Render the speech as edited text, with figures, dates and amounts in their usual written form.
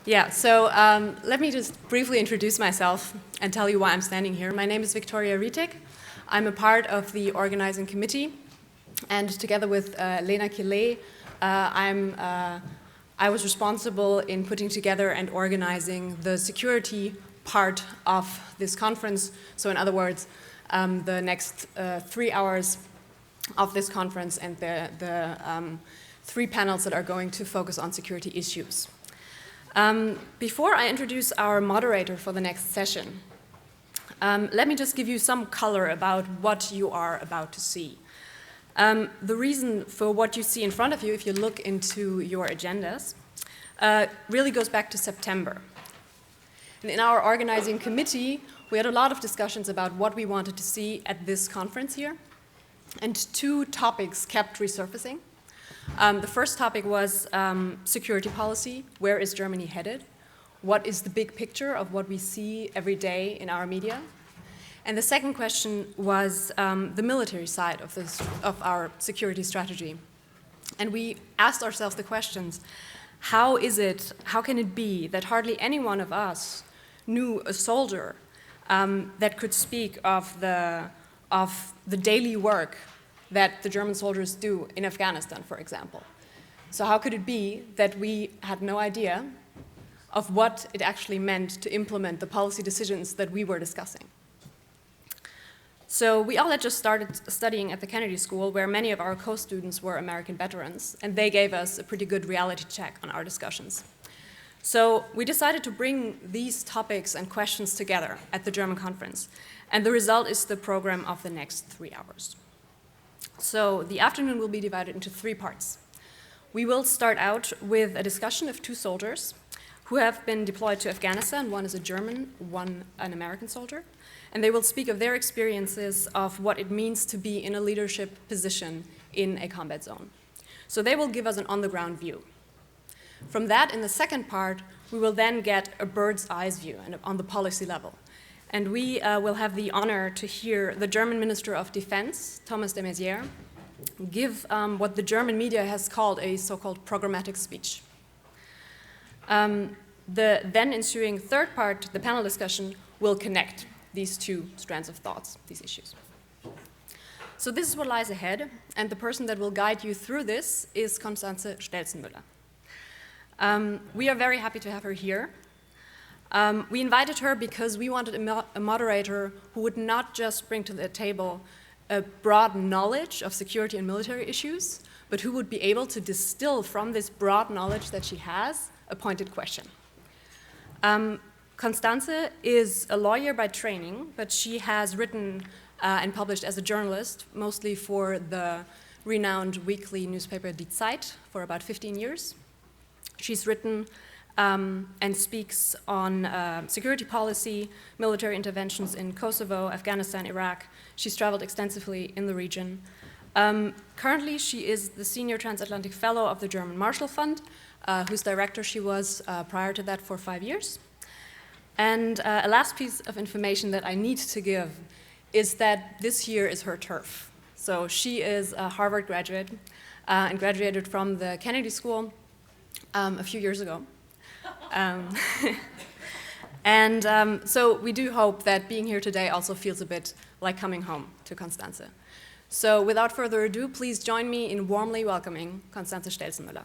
Yeah, so let me just briefly introduce myself and tell you why I'm standing here. My name is Victoria Rietek. I'm a part of the organizing committee, and together with Lena Killet, I was responsible in putting together and organizing the security part of this conference. So in other words, the next 3 hours of this conference and the 3 panels that are going to focus on security issues. Before I introduce our moderator for the next session, let me just give you some color about what you are about to see. The reason for what you see in front of you, if you look into your agendas, really goes back to September. And in our organizing committee, we had a lot of discussions about what we wanted to see at this conference here. And 2 topics kept resurfacing. The first topic was security policy. Where is Germany headed? What is the big picture of what we see every day in our media? And the second question was the military side of our security strategy. And we asked ourselves the questions, how can it be that hardly any one of us knew a soldier that could speak of the daily work that the German soldiers do in Afghanistan, for example. So how could it be that we had no idea of what it actually meant to implement the policy decisions that we were discussing? So we all had just started studying at the Kennedy School, where many of our co-students were American veterans, and they gave us a pretty good reality check on our discussions. So we decided to bring these topics and questions together at the German conference, and the result is the program of the next 3 hours. So the afternoon will be divided into 3 parts. We will start out with a discussion of 2 soldiers who have been deployed to Afghanistan. One is a German, one an American soldier. And they will speak of their experiences of what it means to be in a leadership position in a combat zone. So they will give us an on-the-ground view. From that, in the second part, we will then get a bird's-eye view and on the policy level. And we will have the honor to hear the German Minister of Defense, Thomas de Maizière, give what the German media has called a so-called programmatic speech. The then ensuing third part, the panel discussion, will connect these 2 strands of thoughts, these issues. So this is what lies ahead, and the person that will guide you through this is Constanze Stelzenmüller. We are very happy to have her here. We invited her because we wanted a moderator who would not just bring to the table a broad knowledge of security and military issues, but who would be able to distill from this broad knowledge that she has a pointed question. Constanze is a lawyer by training, but she has written and published as a journalist, mostly for the renowned weekly newspaper Die Zeit for about 15 years. She's written and speaks on security policy, military interventions in Kosovo, Afghanistan, Iraq. She's traveled extensively in the region. Currently, she is the Senior Transatlantic Fellow of the German Marshall Fund, whose director she was prior to that for 5 years. And a last piece of information that I need to give is that this year is her turf. So she is a Harvard graduate and graduated from the Kennedy School a few years ago. So we do hope that being here today also feels a bit like coming home to Constanze. So without further ado, please join me in warmly welcoming Constanze Stelzenmüller.